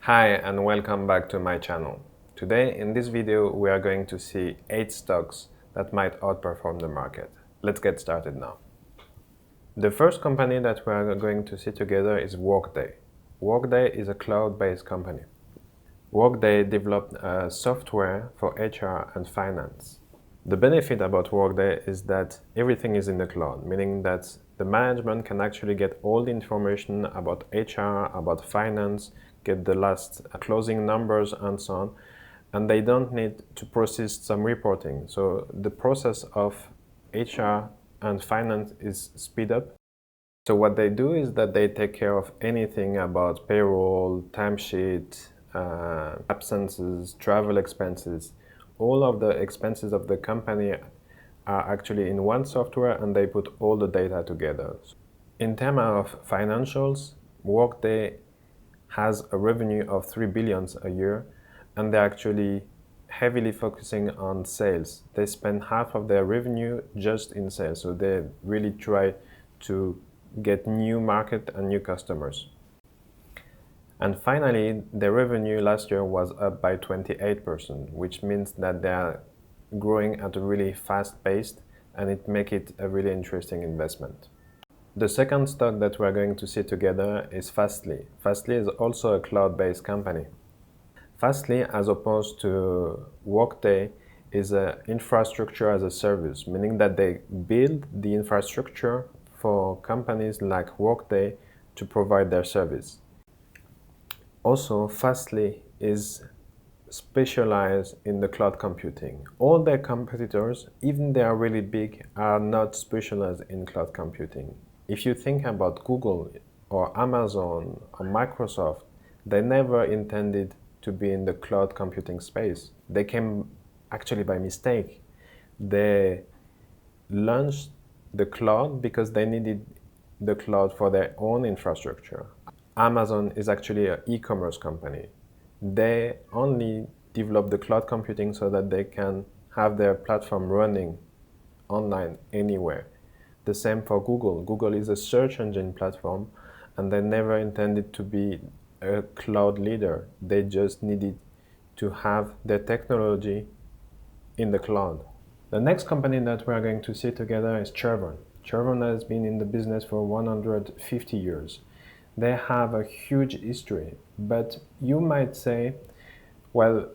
Hi and welcome back to my channel. Today in this video we are going to see 8 stocks that might outperform the market. Let's get started now. The first company that we are going to see together is Workday. Workday is a cloud-based company. Workday developed a software for HR and finance. The benefit about Workday is that everything is in the cloud, meaning that the management can actually get all the information about HR, about finance, get the last closing numbers and so on, and they don't need to process some reporting. So the process of HR and finance is speed up. So what they do is that they take care of anything about payroll, timesheet, absences, travel expenses. All of the expenses of the company are actually in one software and they put all the data together. In terms of financials, Workday has a revenue of 3 billion a year and they're actually heavily focusing on sales. They spend half of their revenue just in sales, so they really try to get new market and new customers. And finally, their revenue last year was up by 28%, which means that they are growing at a really fast pace and it makes it a really interesting investment. The second stock that we're going to see together is FSLY. FSLY is also a cloud-based company. FSLY, as opposed to Workday, is an infrastructure as a service, meaning that they build the infrastructure for companies like Workday to provide their service. Also, FSLY is specialized in the cloud computing. All their competitors, even they are really big, are not specialized in cloud computing. If you think about Google or Amazon or Microsoft, they never intended to be in the cloud computing space. They came actually by mistake. They launched the cloud because they needed the cloud for their own infrastructure. Amazon is actually an e-commerce company. They only develop the cloud computing so that they can have their platform running online anywhere. The same for Google. Google is a search engine platform and they never intended to be a cloud leader. They just needed to have their technology in the cloud. The next company that we are going to see together is Chevron. Chevron has been in the business for 150 years. They have a huge history, but you might say, well,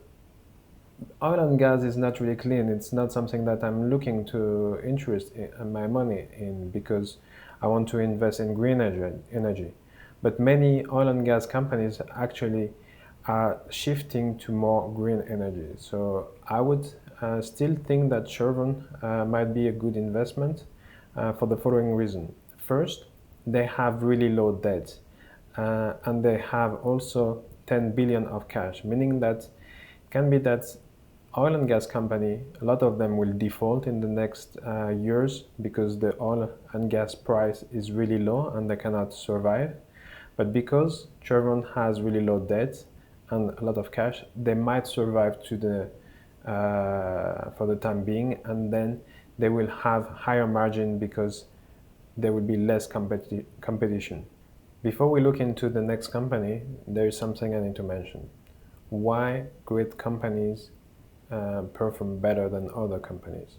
oil and gas is not really clean. It's not something that I'm looking to interest in my money in because I want to invest in green energy. But many oil and gas companies actually are shifting to more green energy. So I would still think that Chevron might be a good investment for the following reason. First, they have really low debt and they have also 10 billion of cash, meaning that it can be that oil and gas company, a lot of them will default in the next years because the oil and gas price is really low and they cannot survive. But because Chevron has really low debt and a lot of cash, they might survive to the for the time being, and then they will have higher margin because there will be less competition. Before we look into the next company, there is something I need to mention. Why great companies perform better than other companies?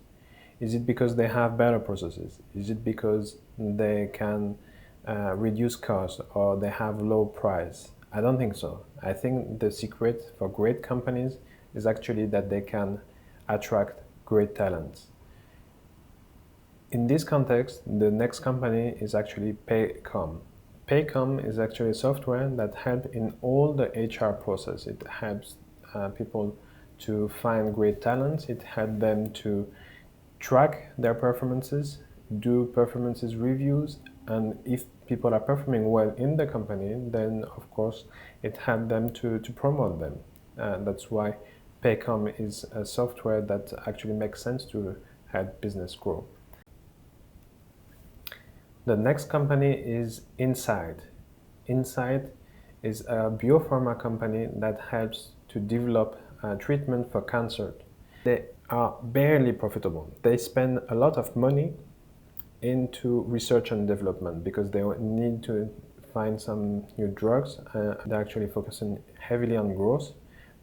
Is it because they have better processes? Is it because they can reduce costs or they have low price? I don't think so. I think the secret for great companies is actually that they can attract great talents. In this context, the next company is actually Paycom. Paycom is actually software that helps in all the HR process. It helps people to find great talents. It helps them to track their performances, do performances reviews, and if people are performing well in the company, then of course it helps them to promote them. That's why Paycom is a software that actually makes sense to help business grow. The next company is Incyte. Incyte is a biopharma company that helps to develop treatment for cancer. They are barely profitable. They spend a lot of money into research and development because they need to find some new drugs. They're actually focusing heavily on growth,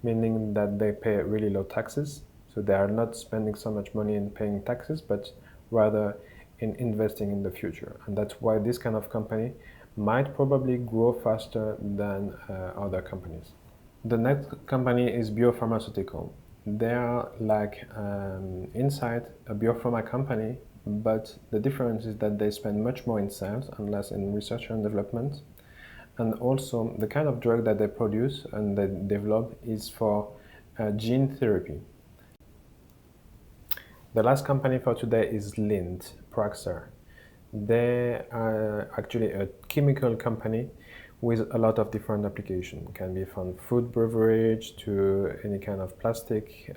meaning that they pay really low taxes. So they are not spending so much money in paying taxes, but rather in investing in the future. And that's why this kind of company might probably grow faster than other companies. The next company is Biopharmaceutical. They are like Incyte, a biopharma company, but the difference is that they spend much more in sales and less in research and development. And also, the kind of drug that they produce and they develop is for gene therapy. The last company for today is Linde, Praxair. They are actually a chemical company with a lot of different applications. It can be from food beverage to any kind of plastic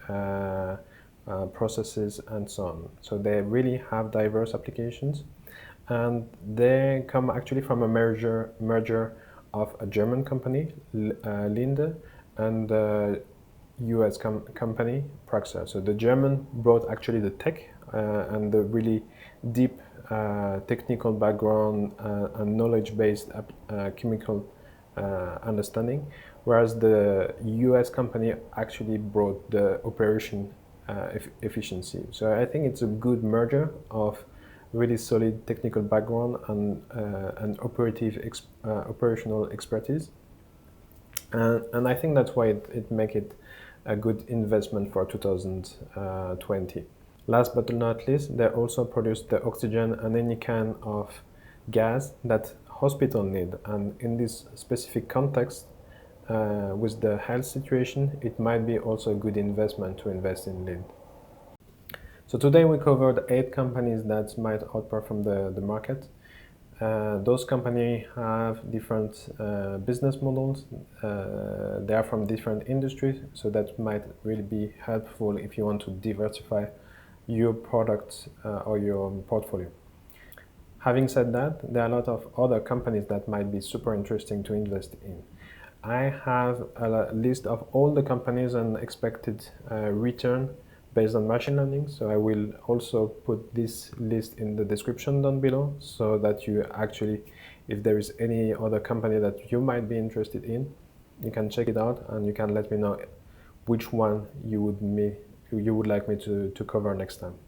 processes and so on. So they really have diverse applications, and they come actually from a merger of a German company, Linde, and US company, Praxair. So the German brought actually the tech and the really deep technical background and knowledge-based chemical understanding, whereas the US company actually brought the operation efficiency. So I think it's a good merger of really solid technical background and operational expertise. And I think that's why it makes it a good investment for 2020. Last but not least, they also produce the oxygen and any kind of gas that hospitals need. And in this specific context, with the health situation, it might be also a good investment to invest in Linde. So today we covered 8 companies that might outperform the market. Those companies have different business models. They are from different industries, so that might really be helpful if you want to diversify your products or your portfolio. Having said that, there are a lot of other companies that might be super interesting to invest in. I have a list of all the companies and expected return based on machine learning, so I will also put this list in the description down below, so that you actually, if there is any other company that you might be interested in, you can check it out and you can let me know which one you would like me to cover next time.